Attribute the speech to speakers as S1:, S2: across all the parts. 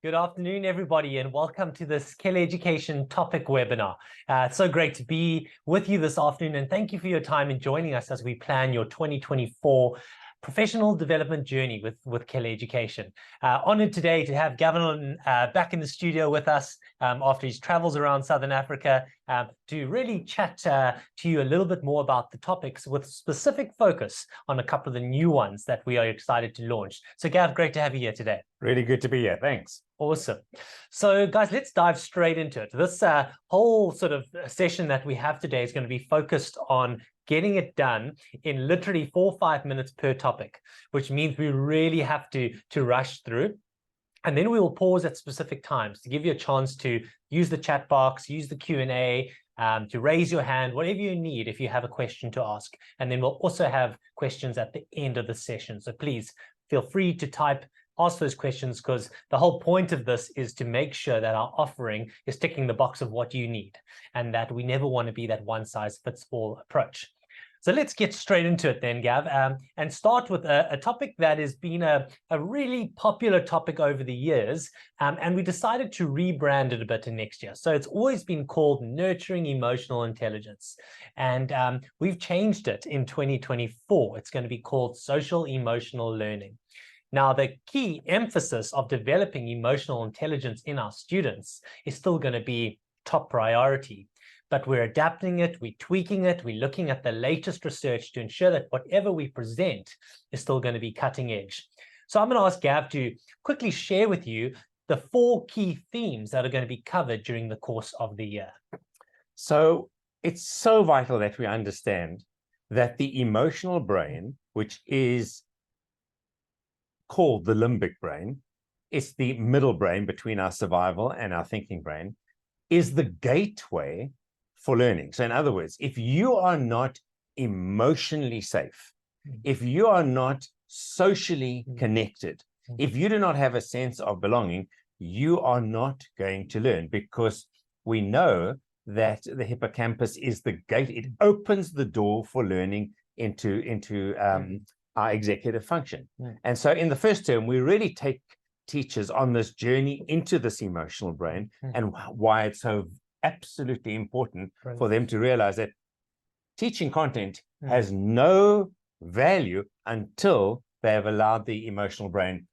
S1: Good afternoon, everybody, and welcome to this Keller Education topic webinar. It's so great to be with you this afternoon, and thank you for your time in joining us as we plan your 2024 professional development journey with Keller Education. Honored today to have Gavin back in the studio with us after his travels around Southern Africa to really chat to you a little bit more about the topics with specific focus on a couple of the new ones that we are excited to launch. So Gav, great to have you here today.
S2: Really good to be here. Thanks.
S1: Awesome. So guys, let's dive straight into it. This whole sort of session that we have today is going to be focused on getting it done in literally 4 or 5 minutes per topic, which means we really have to rush through. And then we will pause at specific times to give you a chance to use the chat box, use the Q&A, to raise your hand, whatever you need if you have a question to ask. And then we'll also have questions at the end of the session. So please feel free to ask those questions, because the whole point of this is to make sure that our offering is ticking the box of what you need, and that we never want to be that one-size-fits-all approach. So let's get straight into it then, Gav, and start with a topic that has been a really popular topic over the years, and we decided to rebrand it a bit next year. So it's always been called Nurturing Emotional Intelligence, and we've changed it in 2024. It's going to be called Social Emotional Learning. Now, the key emphasis of developing emotional intelligence in our students is still going to be top priority, but we're adapting it, we're tweaking it, we're looking at the latest research to ensure that whatever we present is still going to be cutting edge. So I'm going to ask Gav to quickly share with you the 4 key themes that are going to be covered during the course of the year.
S2: So it's so vital that we understand that the emotional brain, which is called the limbic brain, it's the middle brain between our survival and our thinking brain, is the gateway for learning. So in other words, if you are not emotionally safe, if you are not socially connected, if you do not have a sense of belonging, you are not going to learn, because we know that the hippocampus is the gate. It opens the door for learning into our executive function. And so in the first term, we really take teachers on this journey into this emotional brain and why it's so absolutely important for them to realize that teaching content has no value until they have allowed the emotional brain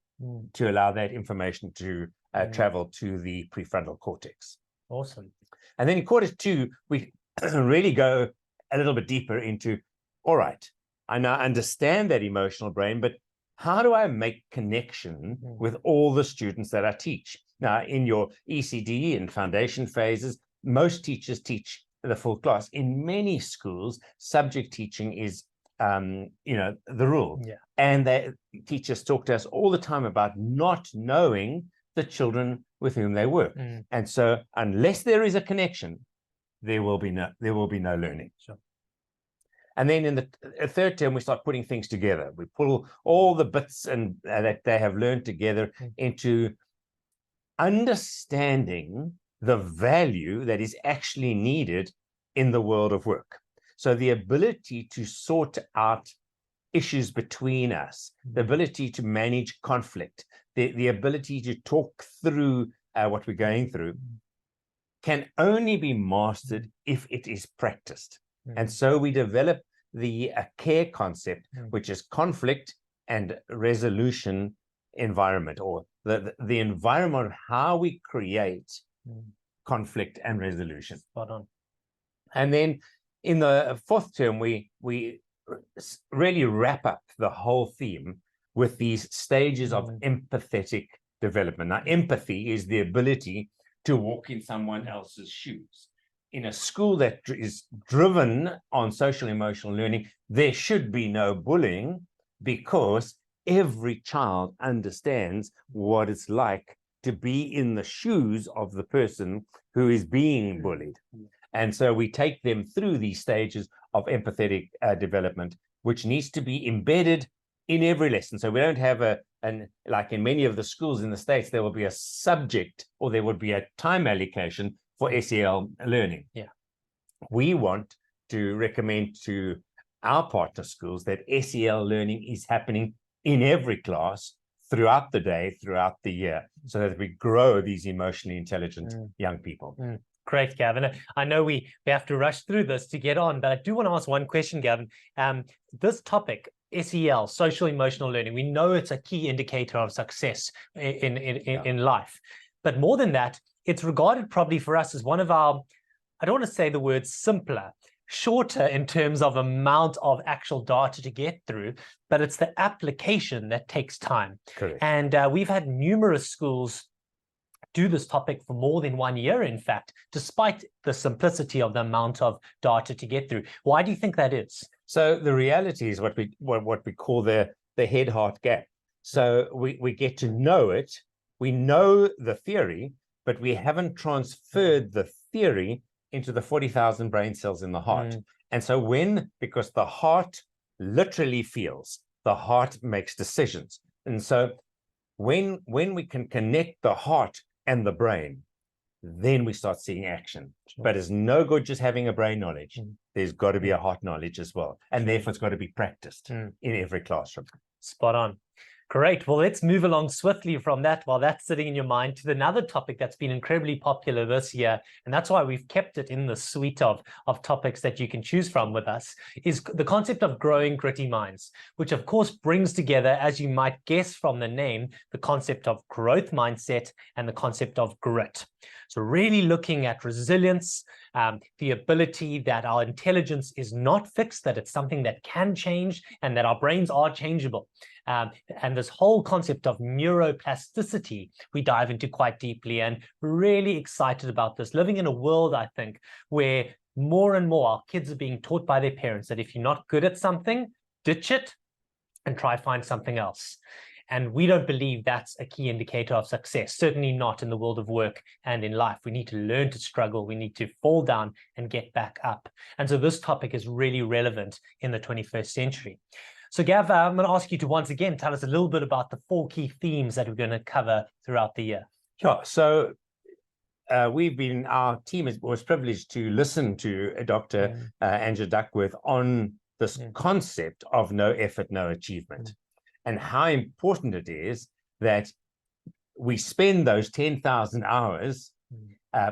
S2: to allow that information to travel to the prefrontal cortex.
S1: Awesome.
S2: And then in quarter 2, we really go a little bit deeper into, all right, I now understand that emotional brain, but how do I make connection with all the students that I teach? Now, in your ECD and foundation phases, most teachers teach the full class. In many schools, subject teaching is, the rule.
S1: Yeah.
S2: And the teachers talk to us all the time about not knowing the children with whom they work. And so unless there is a connection, there will be no learning.
S1: Sure.
S2: And then in the third term, we start putting things together. We pull all the bits and that they have learned together into understanding the value that is actually needed in the world of work. So the ability to sort out issues between us, the ability to manage conflict, the ability to talk through what we're going through can only be mastered if it is practiced. And so we develop the CARE concept, which is conflict and resolution environment, or the environment of how we create conflict and resolution.
S1: Spot on.
S2: And then in the 4th term, we really wrap up the whole theme with these stages of empathetic development. Now, empathy is the ability to walk in someone else's shoes. In a school that is driven on social emotional learning, there should be no bullying, because every child understands what it's like to be in the shoes of the person who is being bullied. And so we take them through these stages of empathetic development, which needs to be embedded in every lesson. So we don't have like in many of the schools in the States, there will be a subject, or there would be a time allocation for SEL learning.
S1: Yeah.
S2: We want to recommend to our partner schools that SEL learning is happening in every class throughout the day, throughout the year, so that we grow these emotionally intelligent young people.
S1: Great, Gavin. I know we have to rush through this to get on, but I do want to ask one question, Gavin. This topic, SEL, social emotional learning, we know it's a key indicator of success in life. But more than that, it's regarded probably for us as one of our, I don't want to say the word simpler, shorter in terms of amount of actual data to get through, but it's the application that takes time.
S2: Correct.
S1: And we've had numerous schools do this topic for more than 1 year, in fact, despite the simplicity of the amount of data to get through. Why do you think that is?
S2: So the reality is what we call the head-heart gap. So we get to know it, we know the theory, but we haven't transferred the theory into the 40,000 brain cells in the heart. And so because the heart literally feels, the heart makes decisions. And so when we can connect the heart and the brain, then we start seeing action. But it's no good just having a brain knowledge. There's got to be a heart knowledge as well. And therefore it's got to be practiced in every classroom.
S1: Spot on. Great. Well, let's move along swiftly from that while that's sitting in your mind to another topic that's been incredibly popular this year. And that's why we've kept it in the suite of topics that you can choose from with us, is the concept of growing gritty minds, which of course brings together, as you might guess from the name, the concept of growth mindset and the concept of grit. So really looking at resilience, the ability that our intelligence is not fixed, that it's something that can change and that our brains are changeable. And this whole concept of neuroplasticity, we dive into quite deeply, and really excited about this. Living in a world, I think, where more and more our kids are being taught by their parents that if you're not good at something, ditch it and try find something else. And we don't believe that's a key indicator of success, certainly not in the world of work and in life. We need to learn to struggle. We need to fall down and get back up. And so this topic is really relevant in the 21st century. So Gav, I'm going to ask you to once again tell us a little bit about the 4 key themes that we're going to cover throughout the year.
S2: Sure. So our team was privileged to listen to Dr. Angela Duckworth on this concept of no effort, no achievement, and how important it is that we spend those 10,000 hours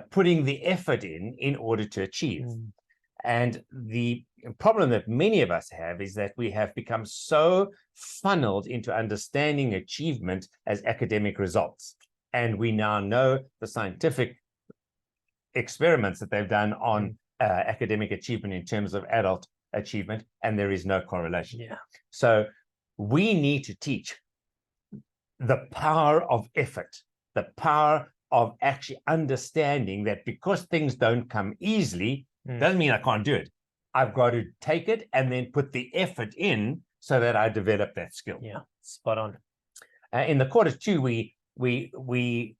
S2: putting the effort in order to achieve. And the problem that many of us have is that we have become so funneled into understanding achievement as academic results. And we now know the scientific experiments that they've done on academic achievement in terms of adult achievement, and there is no correlation. So we need to teach the power of effort, the power of actually understanding that because things don't come easily, doesn't mean I can't do it. I've got to take it and then put the effort in so that I develop that skill.
S1: Yeah, spot on.
S2: In the quarter 2, we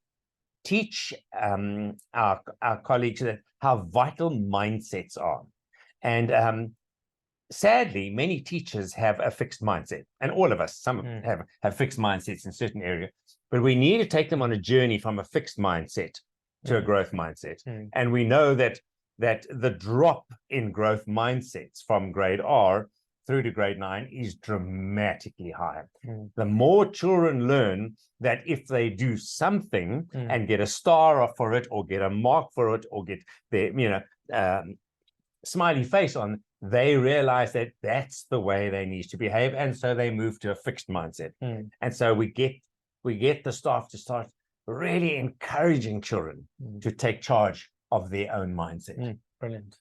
S2: teach our colleagues how vital mindsets are. And sadly, many teachers have a fixed mindset, and all of us, some have fixed mindsets in certain areas, but we need to take them on a journey from a fixed mindset to a growth mindset. And we know that the drop in growth mindsets from grade R through to grade 9 is dramatically higher. The more children learn that if they do something and get a star for it, or get a mark for it, or get their smiley face on, they realize that that's the way they need to behave, and so they move to a fixed mindset. And so we get the staff to start really encouraging children to take charge of their own mindset.
S1: Brilliant.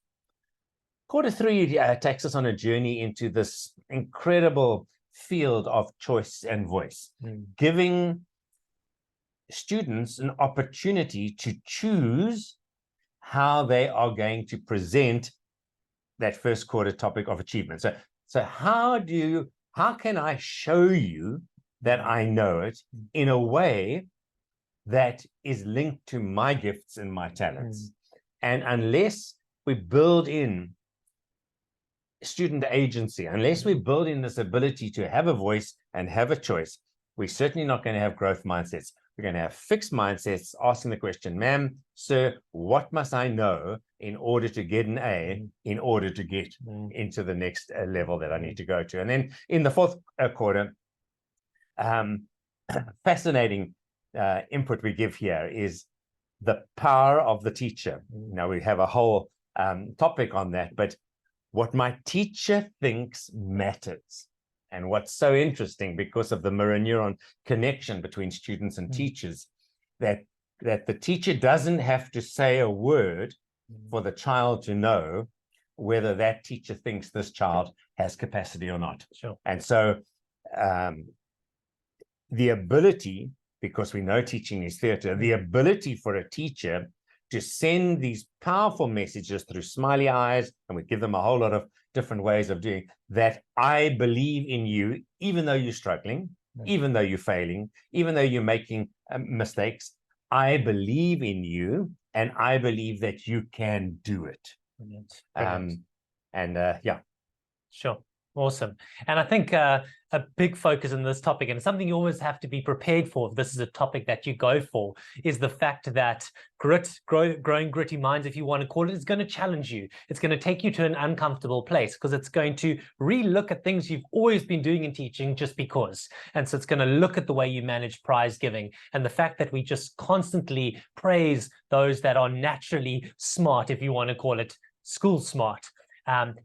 S2: Quarter 3 takes us on a journey into this incredible field of choice and voice, giving students an opportunity to choose how they are going to present that first quarter topic of achievement. So how can I show you that I know it in a way that is linked to my gifts and my talents? And unless we build in student agency, unless we build in this ability to have a voice and have a choice, we're certainly not going to have growth mindsets. We're going to have fixed mindsets, asking the question, ma'am, sir, what must I know in order to get an A, in order to get into the next level that I need to go to? And then in the fourth quarter, fascinating input we give here is the power of the teacher. Now, we have a whole topic on that, but what my teacher thinks matters. And what's so interesting, because of the mirror neuron connection between students and teachers, that the teacher doesn't have to say a word for the child to know whether that teacher thinks this child has capacity or not.
S1: Sure.
S2: And so the ability, because we know teaching is theater, the ability for a teacher to send these powerful messages through smiley eyes, and we give them a whole lot of different ways of doing that. I believe in you, even though you're struggling, even though you're failing, even though you're making mistakes. I believe in you, and I believe that you can do it.
S1: Brilliant.
S2: Yeah.
S1: Sure. Awesome. And I think a big focus in this topic, and something you always have to be prepared for if this is a topic that you go for, is the fact that growing gritty minds, if you want to call it, is going to challenge you. It's going to take you to an uncomfortable place, because it's going to re-look at things you've always been doing in teaching just because. And so it's going to look at the way you manage prize giving, and the fact that we just constantly praise those that are naturally smart, if you want to call it school smart.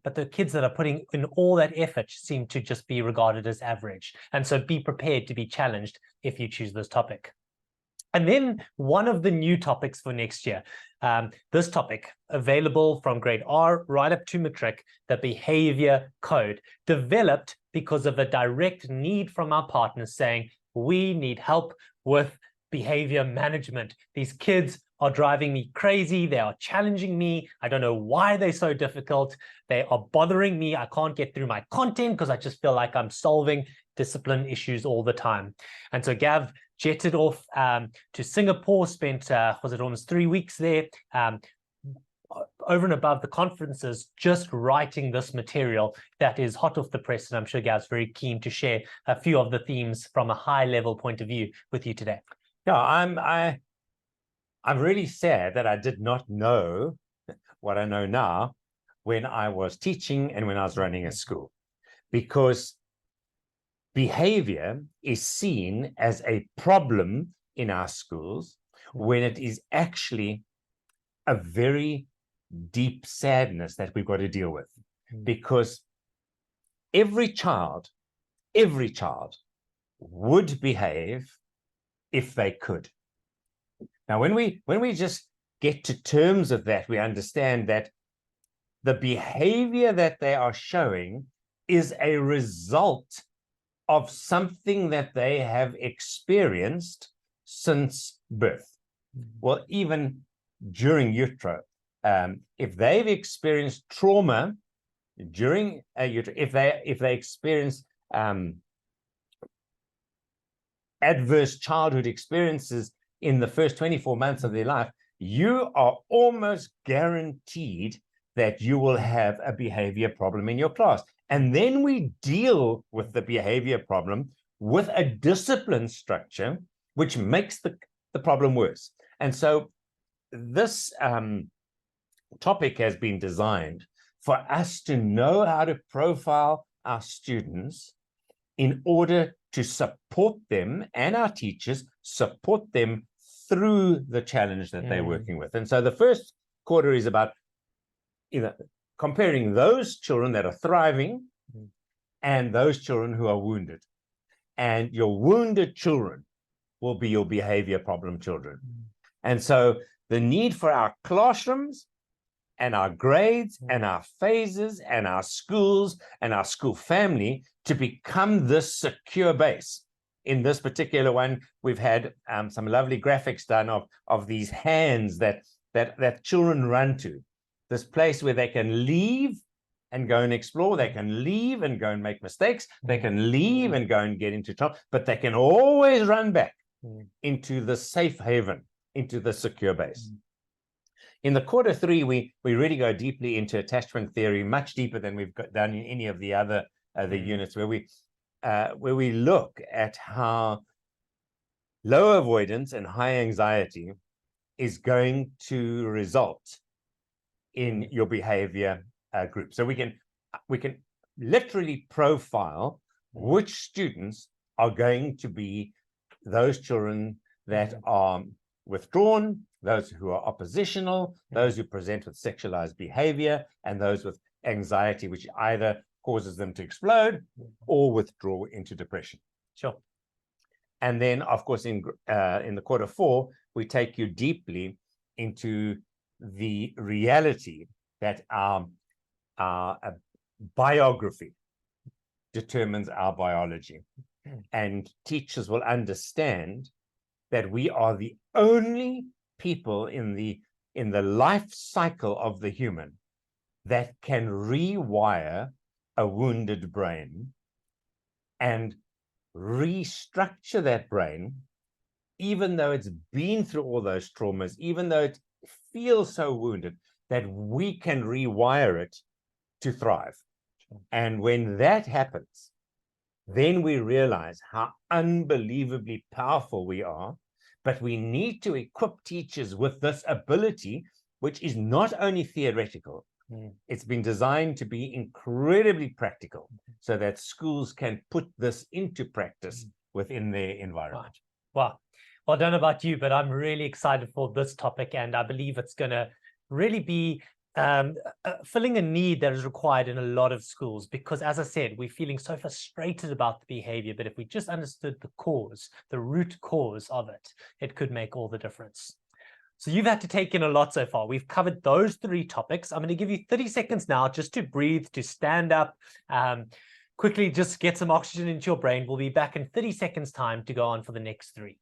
S1: But the kids that are putting in all that effort seem to just be regarded as average. And so be prepared to be challenged if you choose this topic. And then one of the new topics for next year, this topic, available from grade R right up to matric, the behavior code, developed because of a direct need from our partners saying, we need help with behavior management. These kids are driving me crazy. They are challenging me. I don't know why they're so difficult. They are bothering me. I can't get through my content because I just feel like I'm solving discipline issues all the time. And so Gav jetted off to Singapore, spent, was it almost 3 weeks there, over and above the conferences, just writing this material that is hot off the press. And I'm sure Gav's very keen to share a few of the themes from a high level point of view with you today.
S2: Yeah, I'm really sad that I did not know what I know now when I was teaching and when I was running a school, because behavior is seen as a problem in our schools when it is actually a very deep sadness that we've got to deal with, because every child would behave if they could. Now, when we just get to terms of that, we understand that the behavior that they are showing is a result of something that they have experienced since birth. Well, even during utero, if they've experienced trauma during utero, if they experience adverse childhood experiences in the first 24 months of their life, you are almost guaranteed that you will have a behavior problem in your class. And then we deal with the behavior problem with a discipline structure, which makes the problem worse. And so this topic has been designed for us to know how to profile our students in order to support them, and our teachers support them through the challenge that they're working with. And so the first quarter is about comparing those children that are thriving and those children who are wounded. And your wounded children will be your behavior problem children. And so the need for our classrooms and our grades and our phases and our schools and our school family to become this secure base. In this particular one, we've had some lovely graphics done of these hands that children run to. This place where they can leave and go and explore. They can leave and go and make mistakes. They can leave and go and get into trouble, but they can always run back into the safe haven, into the secure base. In the quarter three, we really go deeply into attachment theory, much deeper than we've done in any of the other units, where we look at how low avoidance and high anxiety is going to result in your behavior group. So we can literally profile which students are going to be those children that are withdrawn, those who are oppositional, those who present with sexualized behavior, and those with anxiety, which either causes them to explode or withdraw into depression.
S1: Sure.
S2: And then, of course, in the quarter 4, we take you deeply into the reality that our biography determines our biology. And teachers will understand that we are the only people in the life cycle of the human that can rewire a wounded brain and restructure that brain, even though it's been through all those traumas, even though it feels so wounded, that we can rewire it to thrive. And when that happens, then we realize how unbelievably powerful we are. But we need to equip teachers with this ability, which is not only theoretical, it's been designed to be incredibly practical so that schools can put this into practice within their environment.
S1: Wow. Well, I don't know about you, but I'm really excited for this topic, and I believe it's going to really be filling a need that is required in a lot of schools, because, as I said, we're feeling so frustrated about the behavior, but if we just understood the cause, the root cause of it, it could make all the difference. So you've had to take in a lot so far. We've covered those 3 topics. I'm going to give you 30 seconds now just to breathe, to stand up, quickly just get some oxygen into your brain. We'll be back in 30 seconds time to go on for the next 3.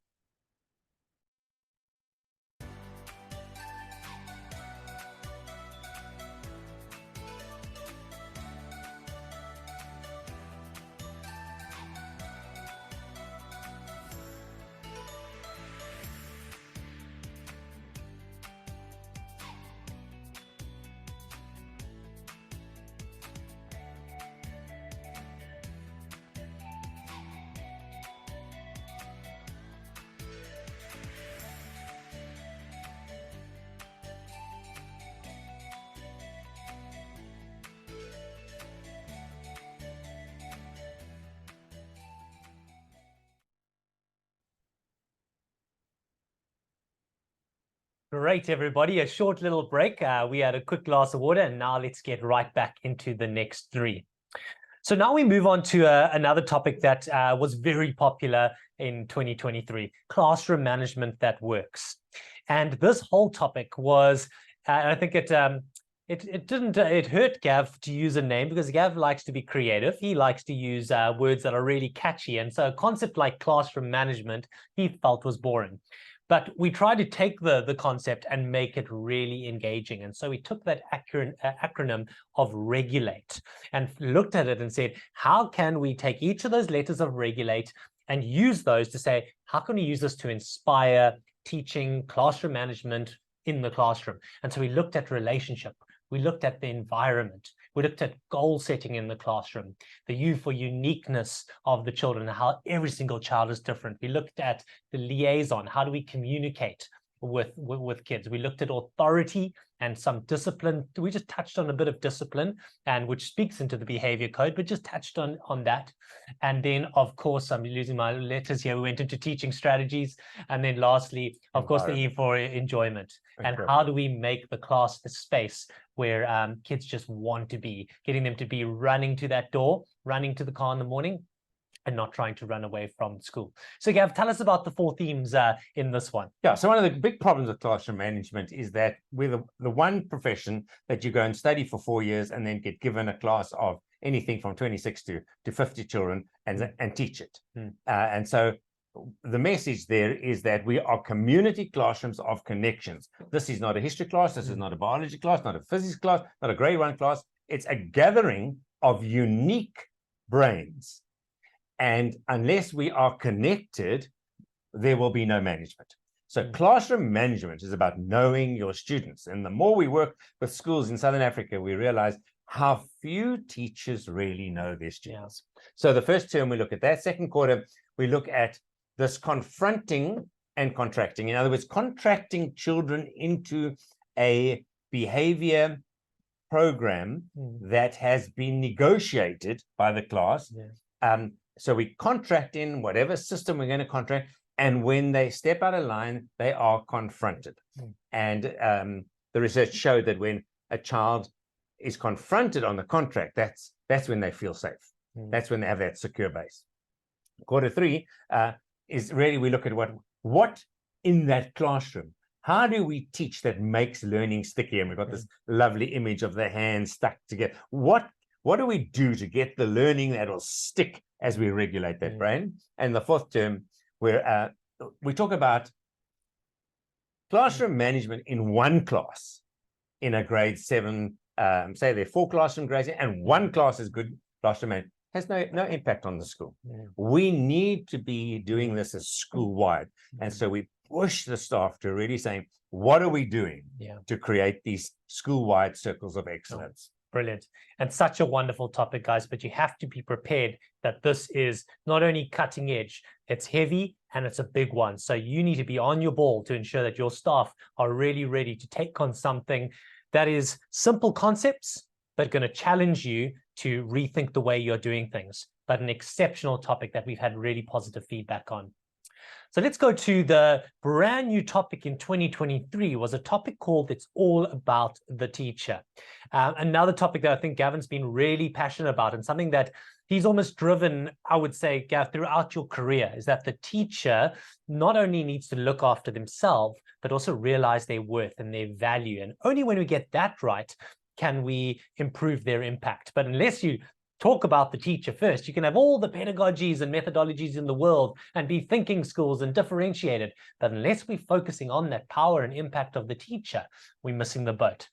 S1: Great, everybody. A short little break. We had a quick glass of water, and now let's get right back into the next 3. So now we move on to another topic that was very popular in 2023, classroom management that works. And this whole topic was, I think it hurt Gav to use a name, because Gav likes to be creative. He likes to use words that are really catchy. And so a concept like classroom management, he felt was boring. But we tried to take the concept and make it really engaging. And so we took that acronym of regulate and looked at it and said, how can we take each of those letters of regulate and use those to say, how can we use this to inspire teaching, classroom management in the classroom? And so we looked at relationship. We looked at the environment. We looked at goal setting in the classroom, the U for uniqueness of the children, and how every single child is different. We looked at the liaison. How do we communicate with kids? We looked at authority and some discipline. We just touched on a bit of discipline, and which speaks into the behavior code, but just touched on that. And then, of course, I'm losing my letters here. We went into teaching strategies. And then lastly, of course, the E for enjoyment. And how do we make the class a space where kids just want to be, getting them to be running to that door, running to the car in the morning, and not trying to run away from school. So Gav, tell us about the 4 themes in this one.
S2: Yeah, so one of the big problems with classroom management is that we're the one profession that you go and study for 4 years and then get given a class of anything from 26 to 50 children and teach it. And so the message there is that we are community classrooms of connections. This is not a history class. This is not a biology class, not a physics class, not a grade 1 class. It's a gathering of unique brains. And unless we are connected, there will be no management. So classroom management is about knowing your students. And the more we work with schools in Southern Africa, we realize how few teachers really know their students. So the first term, we look at that. Second quarter, we look at this confronting and contracting. In other words, contracting children into a behavior program that has been negotiated by the class. So we contract in whatever system we're going to contract, And when they step out of line, they are confronted. And the research showed that when a child is confronted on the contract, that's when they feel safe. That's when they have that secure base. Quarter three is really, we look at what in that classroom, how do we teach that makes learning sticky? And we've got this lovely image of the hands stuck together. What do we do to get the learning that will stick as we regulate that brain? And the fourth term, where we talk about classroom management in one class in a grade 7, say there are 4 classroom grades, and one class is good classroom management, has no impact on the school. We need to be doing this as school-wide. And so we push the staff to really saying, what are we doing to create these school-wide circles of excellence?
S1: Brilliant. And such a wonderful topic, guys, but you have to be prepared that this is not only cutting edge, it's heavy and it's a big one. So you need to be on your ball to ensure that your staff are really ready to take on something that is simple concepts, but going to challenge you to rethink the way you're doing things, but an exceptional topic that we've had really positive feedback on. So let's go to the brand new topic in 2023, was a topic called It's All About the Teacher. Another topic that I think Gavin's been really passionate about, and something that he's almost driven, I would say, Gav, throughout your career, is that the teacher not only needs to look after themselves, but also realize their worth and their value. And only when we get that right can we improve their impact. But unless you talk about the teacher first, you can have all the pedagogies and methodologies in the world and be thinking schools and differentiated. But unless we're focusing on that power and impact of the teacher, we're missing the boat.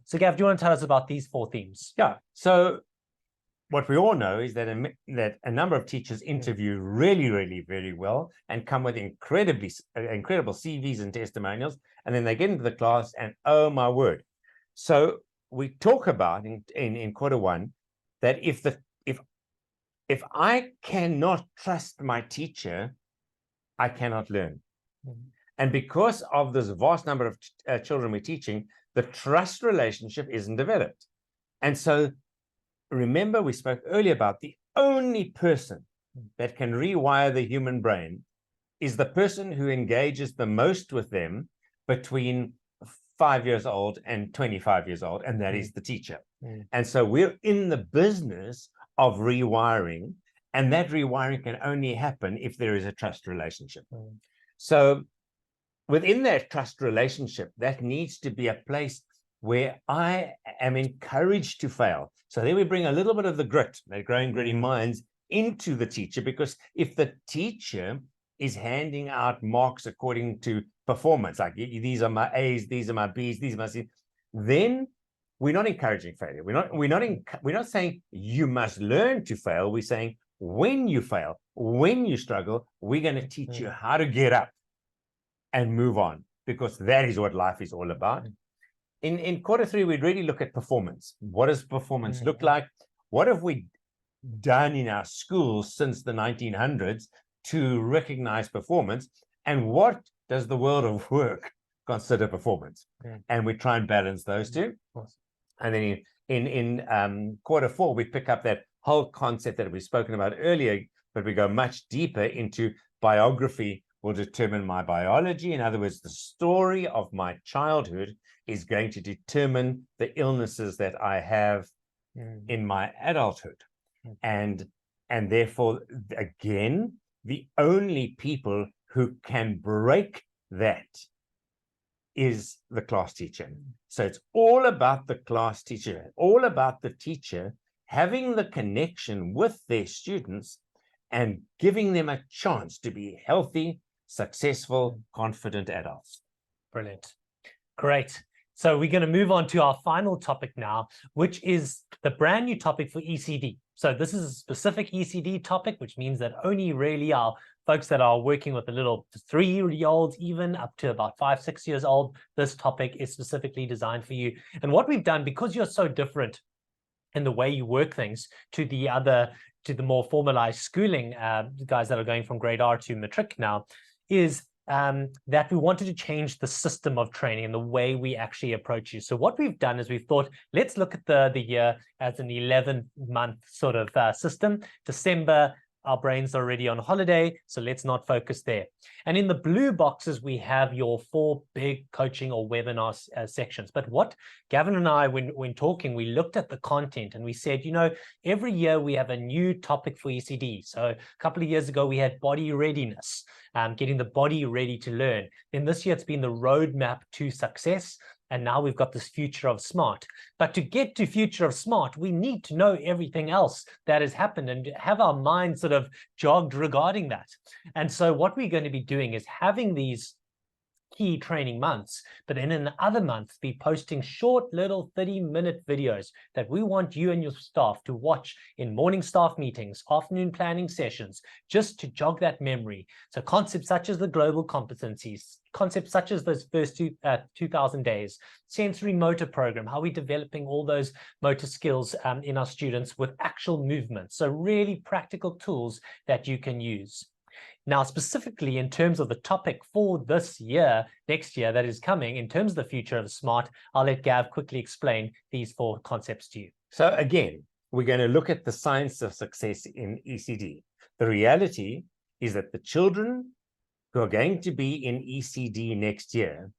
S1: So Gav, do you want to tell us about these 4 themes?
S2: Yeah. So what we all know is that a number of teachers interview really very well and come with incredible CVs and testimonials. And then they get into the class and, oh my word. So we talk about in quarter 1, that if I cannot trust my teacher, I cannot learn. And because of this vast number of children we're teaching, the trust relationship isn't developed. And so remember, we spoke earlier about the only person that can rewire the human brain is the person who engages the most with them between 5 years old and 25 years old, and that is the teacher. And so we're in the business of rewiring, and that rewiring can only happen if there is a trust relationship. So within that trust relationship, that needs to be a place where I am encouraged to fail. So then we bring a little bit of the grit, that growing gritty minds, into the teacher, because if the teacher is handing out marks according to performance, like these are my A's, these are my B's, these are my C's, then we're not encouraging failure. We're not saying you must learn to fail. We're saying when you fail, when you struggle, we're going to teach you how to get up and move on, because that is what life is all about. In quarter 3, we'd really look at performance. What does performance look like? What have we done in our schools since the 1900s to recognize performance? And what does the world of work consider performance? And we try and balance those two. And then in quarter 4, we pick up that whole concept that we've spoken about earlier, but we go much deeper into biography will determine my biology. In other words, the story of my childhood is going to determine the illnesses that I have in my adulthood. And therefore, again, the only people who can break that is the class teacher. So it's all about the class teacher, all about the teacher having the connection with their students and giving them a chance to be healthy, successful, confident adults.
S1: Brilliant. Great. So we're going to move on to our final topic now, which is the brand new topic for ECD. So this is a specific ECD topic, which means that only really our folks that are working with the little 3-year-olds, even up to about 5, 6 years old, this topic is specifically designed for you. And what we've done, because you're so different in the way you work things to the more formalized schooling, guys that are going from grade R to matric now, is that we wanted to change the system of training and the way we actually approach you. So what we've done is we've thought, let's look at the year as an 11-month sort of system. December our brains are already on holiday, so let's not focus there. And in the blue boxes, we have your 4 big coaching or webinar sections. But what Gavin and I, when talking, we looked at the content and we said, you know, every year we have a new topic for ECD. So a couple of years ago, we had body readiness, getting the body ready to learn. Then this year, it's been the roadmap to success. And now we've got this future of smart. But to get to future of smart, we need to know everything else that has happened and have our mind sort of jogged regarding that. And so what we're going to be doing is having these key training months, but then in the other months be posting short little 30-minute videos that we want you and your staff to watch in morning staff meetings, afternoon planning sessions, just to jog that memory. So concepts such as the global competencies, concepts such as those first 2,000 days, sensory motor program, how we're developing all those motor skills in our students with actual movement. So really practical tools that you can use. Now, specifically in terms of the topic for this year, next year that is coming, in terms of the future of smart, I'll let Gav quickly explain these 4 concepts to you.
S2: So again, we're going to look at the science of success in ECD. The reality is that the children who are going to be in ECD next year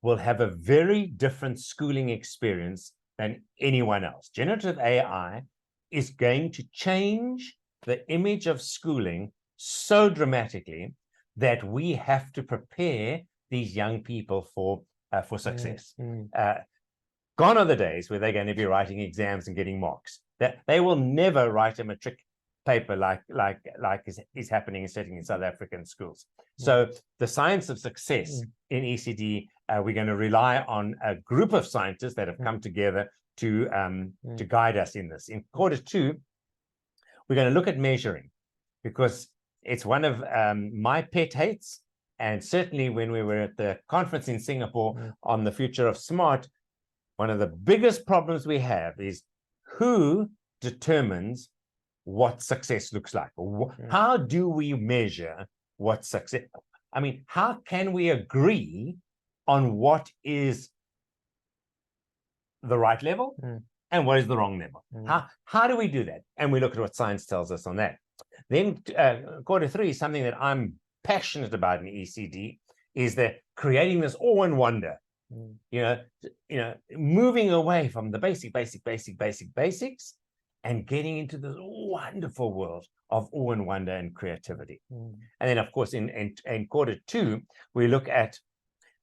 S2: will have a very different schooling experience than anyone else. Generative AI is going to change the image of schooling so dramatically that we have to prepare these young people for success. Gone are the days where they're going to be writing exams and getting marks. That they will never write a matric paper like is happening and setting in South African schools. So the science of success in ECD, we're going to rely on a group of scientists that have come together to guide us in this. In Q2, we're going to look at measuring, because it's one of my pet hates. And certainly when we were at the conference in Singapore on the future of smart, one of the biggest problems we have is who determines what success looks like. How do we measure what success? I mean, how can we agree on what is the right level and what is the wrong level? How do we do that? And we look at what science tells us on that. Then Q3, something that I'm passionate about in ECD is that creating this awe and wonder, moving away from the basics and getting into this wonderful world of awe and wonder and creativity. And then, of course, in Q2, we look at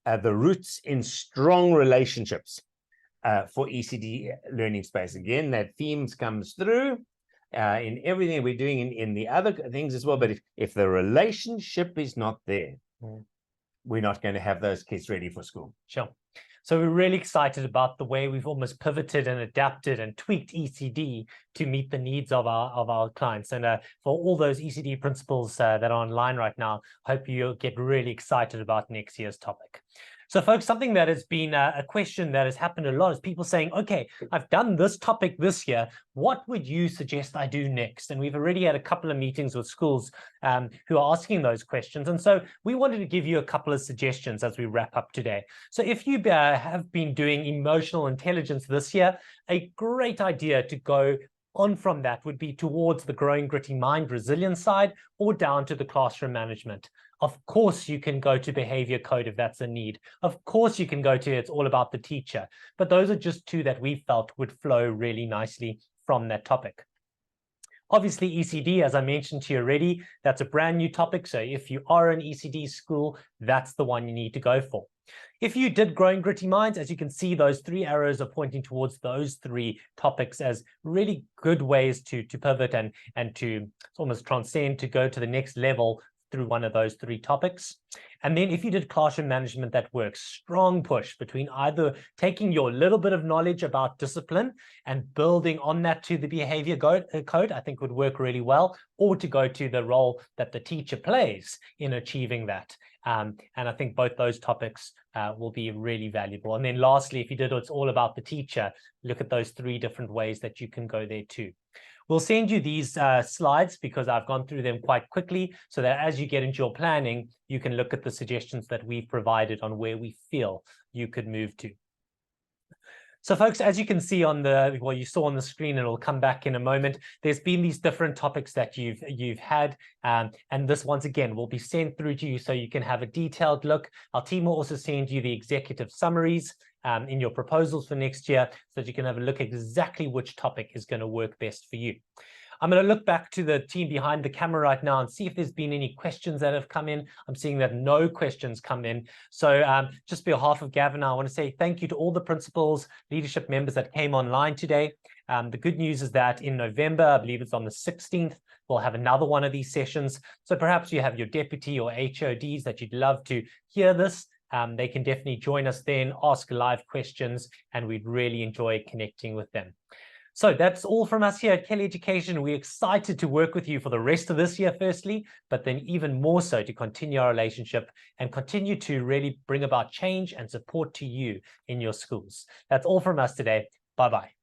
S2: the roots in strong relationships for ECD learning space. Again, that themes comes through in everything we're doing in the other things as well. But if the relationship is not there, we're not going to have those kids ready for school.
S1: Sure. So we're really excited about the way we've almost pivoted and adapted and tweaked ECD to meet the needs of our clients. And for all those ECD principals that are online right now, hope you'll get really excited about next year's topic. So folks, something that has been a question that has happened a lot is people saying, okay, I've done this topic this year. What would you suggest I do next? And we've already had a couple of meetings with schools who are asking those questions. And so we wanted to give you a couple of suggestions as we wrap up today. So if you have been doing emotional intelligence this year, a great idea to go on from that would be towards the growing gritty mind resilience side or down to the classroom management. Of course, you can go to behavior code if that's a need. Of course, you can go to it's all about the teacher. But those are just 2 that we felt would flow really nicely from that topic. Obviously, ECD, as I mentioned to you already, that's a brand new topic. So if you are an ECD school, that's the one you need to go for. If you did Growing Gritty Minds, as you can see, those 3 arrows are pointing towards those 3 topics as really good ways to pivot and to almost transcend, to go to the next level through one of those 3 topics. And then if you did classroom management, that works. Strong push between either taking your little bit of knowledge about discipline and building on that to the behavior code, I think would work really well, or to go to the role that the teacher plays in achieving that. And I think both those topics will be really valuable. And then lastly, if you did it's all about the teacher, look at those 3 different ways that you can go there too. We'll send you these slides because I've gone through them quite quickly so that as you get into your planning, you can look at the suggestions that we've provided on where we feel you could move to. So folks, as you can see on the, well, you saw on the screen, and it'll come back in a moment, there's been these different topics that you've had, and this once again will be sent through to you so you can have a detailed look. Our team will also send you the executive summaries in your proposals for next year so that you can have a look at exactly which topic is going to work best for you. I'm going to look back to the team behind the camera right now and see if there's been any questions that have come in. I'm seeing that no questions come in. So just on behalf of Gavin, I want to say thank you to all the principals, leadership members that came online today. The good news is that in November, I believe it's on the 16th, we'll have another one of these sessions. So perhaps you have your deputy or HODs that you'd love to hear this. They can definitely join us then, ask live questions, and we'd really enjoy connecting with them. So that's all from us here at Keller Education. We're excited to work with you for the rest of this year, firstly, but then even more so to continue our relationship and continue to really bring about change and support to you in your schools. That's all from us today. Bye-bye.